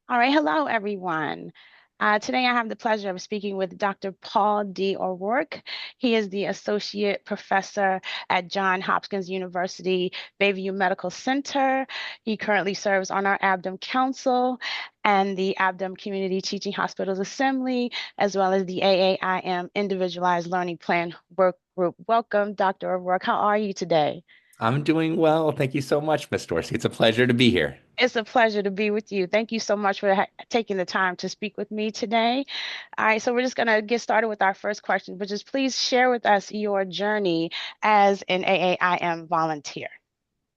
All right, hello everyone. Today I have the pleasure of speaking with Dr. Paul D. O'Rourke. He is the Associate Professor at Johns Hopkins University Bayview Medical Center. He currently serves on our ABDM Council and the ABDM Community Teaching Hospitals Assembly, as well as the AAIM Individualized Learning Plan Work Group. Welcome, Dr. O'Rourke. How are you today? I'm doing well. Thank you so much, Miss Dorsey. It's a pleasure to be here. It's a pleasure to be with you. Thank you so much for taking the time to speak with me today. All right, so we're just going to get started with our first question, but just please share with us your journey as an AAIM volunteer.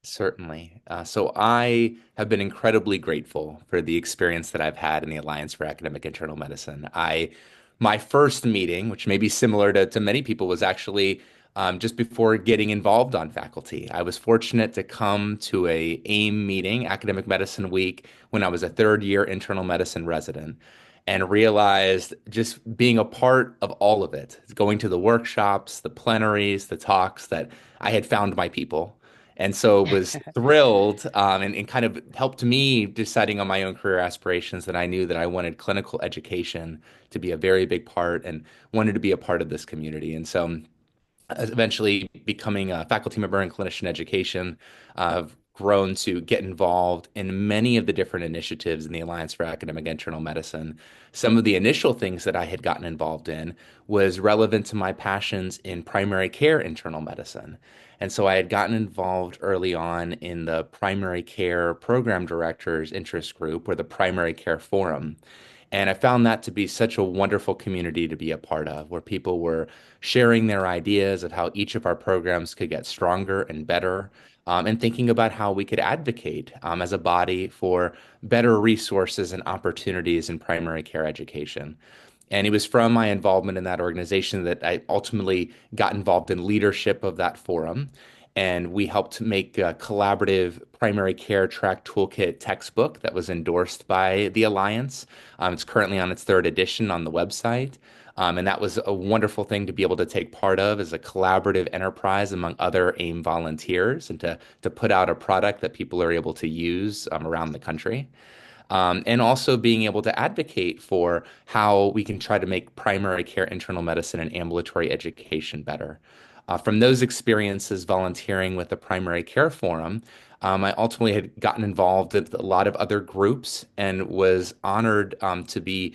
Certainly. So I have been incredibly grateful for the experience that I've had in the Alliance for Academic Internal Medicine. My first meeting, which may be similar to many people, was actually just before getting involved on faculty. I was fortunate to come to a AIM meeting, Academic Medicine Week, when I was a third year internal medicine resident. And realized just being a part of all of it, going to the workshops, the plenaries, the talks, that I had found my people and so was thrilled and kind of helped me deciding on my own career aspirations that I knew that I wanted clinical education to be a very big part and wanted to be a part of this community. And so eventually becoming a faculty member in clinician education. I've grown to get involved in many of the different initiatives in the Alliance for Academic Internal Medicine. Some of the initial things that I had gotten involved in was relevant to my passions in primary care internal medicine. And so I had gotten involved early on in the primary care program directors interest group or the primary care forum. And I found that to be such a wonderful community to be a part of, where people were sharing their ideas of how each of our programs could get stronger and better, and thinking about how we could advocate as a body for better resources and opportunities in primary care education. And it was from my involvement in that organization that I ultimately got involved in leadership of that forum. And we helped make a collaborative primary care track toolkit textbook that was endorsed by the Alliance. It's currently on its third edition on the website. And that was a wonderful thing to be able to take part of as a collaborative enterprise among other AIM volunteers and to put out a product that people are able to use around the country. And also being able to advocate for how we can try to make primary care internal medicine and ambulatory education better. From those experiences volunteering with the primary care forum, I ultimately had gotten involved with a lot of other groups and was honored to be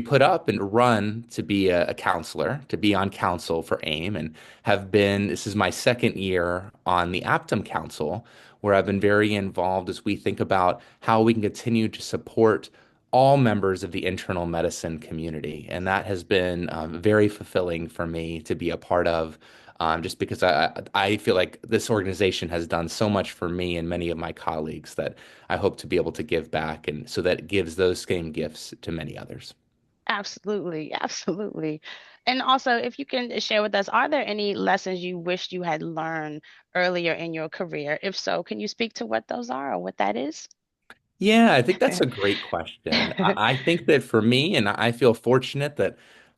put up and run to be a counselor, to be on council for AIM, and have been. This is my second year on the Aptum Council, where I've been very involved as we think about how we can continue to support all members of the internal medicine community. And that has been very fulfilling for me to be a part of, just because I feel like this organization has done so much for me and many of my colleagues that I hope to be able to give back. And so that gives those same gifts to many others. Absolutely, absolutely. And also, if you can share with us, are there any lessons you wished you had learned earlier in your career? If so, can you speak to what those are or what that is? Yeah, I think that's a great question. I think that for me, and I feel fortunate that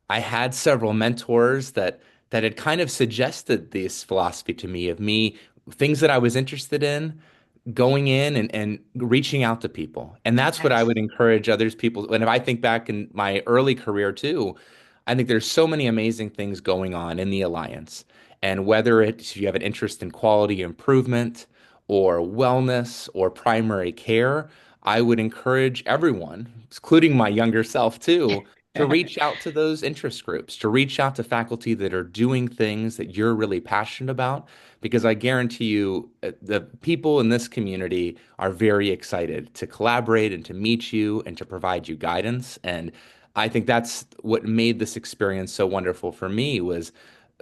I had several mentors that had kind of suggested this philosophy to me of me, things that I was interested in, going in and reaching out to people. And that's what I would Yes. encourage others people. And if I think back in my early career too, I think there's so many amazing things going on in the Alliance. And whether it's you have an interest in quality improvement or wellness or primary care, I would encourage everyone, including my younger self too, to reach out to those interest groups, to reach out to faculty that are doing things that you're really passionate about, because I guarantee you, the people in this community are very excited to collaborate and to meet you and to provide you guidance. And I think that's what made this experience so wonderful for me was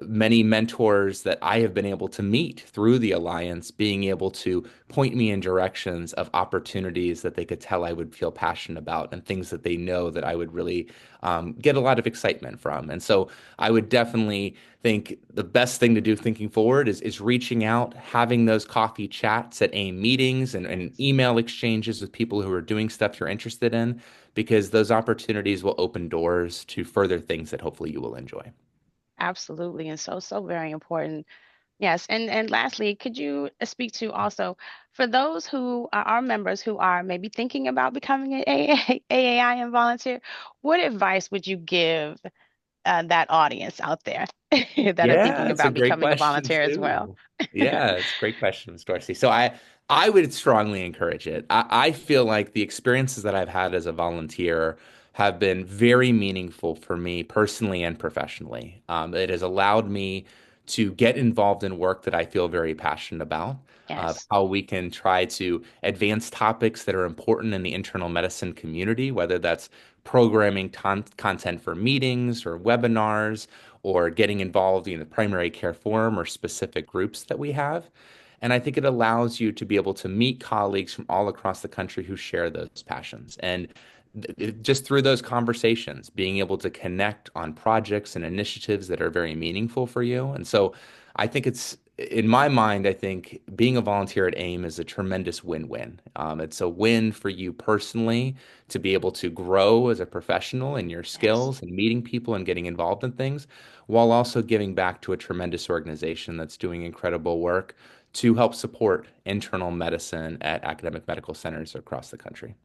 many mentors that I have been able to meet through the Alliance being able to point me in directions of opportunities that they could tell I would feel passionate about and things that they know that I would really get a lot of excitement from. And so I would definitely think the best thing to do thinking forward is reaching out, having those coffee chats at AIM meetings and email exchanges with people who are doing stuff you're interested in, because those opportunities will open doors to further things that hopefully you will enjoy. Absolutely. And so, so very important. Yes, and lastly, could you speak to also for those who are our members who are maybe thinking about becoming an AAIM volunteer, what advice would you give that audience out there that are Yeah, thinking it's a about great becoming a question volunteer as well? too. Yeah, it's a great question, Ms. Dorsey. So I would strongly encourage it. I feel like the experiences that I've had as a volunteer have been very meaningful for me personally and professionally. It has allowed me to get involved in work that I feel very passionate about, of Yes, how we can try to advance topics that are important in the internal medicine community, whether that's programming content for meetings or webinars or getting involved in the primary care forum or specific groups that we have. And I think it allows you to be able to meet colleagues from all across the country who share those passions. And just through those conversations, being able to connect on projects and initiatives that are very meaningful for you. And so I think in my mind, I think being a volunteer at AIM is a tremendous win-win. It's a win for you personally to be able to grow as a professional in your yes, skills and meeting people and getting involved in things, while also giving back to a tremendous organization that's doing incredible work to help support internal medicine at academic medical centers across the country.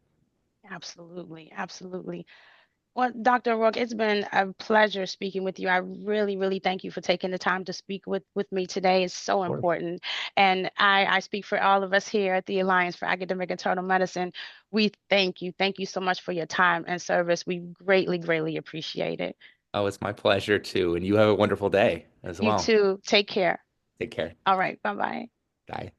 absolutely, absolutely. Well, Dr. Rourke, it's been a pleasure speaking with you. I really, really thank you for taking the time to speak with me today. It's so Of course. important. And I speak for all of us here at the Alliance for Academic Internal Medicine. We thank you. Thank you so much for your time and service. We greatly, greatly appreciate it. Oh, it's my pleasure too. And you have a wonderful day as You well. too. Take care. Take care. All right. Bye bye. Bye.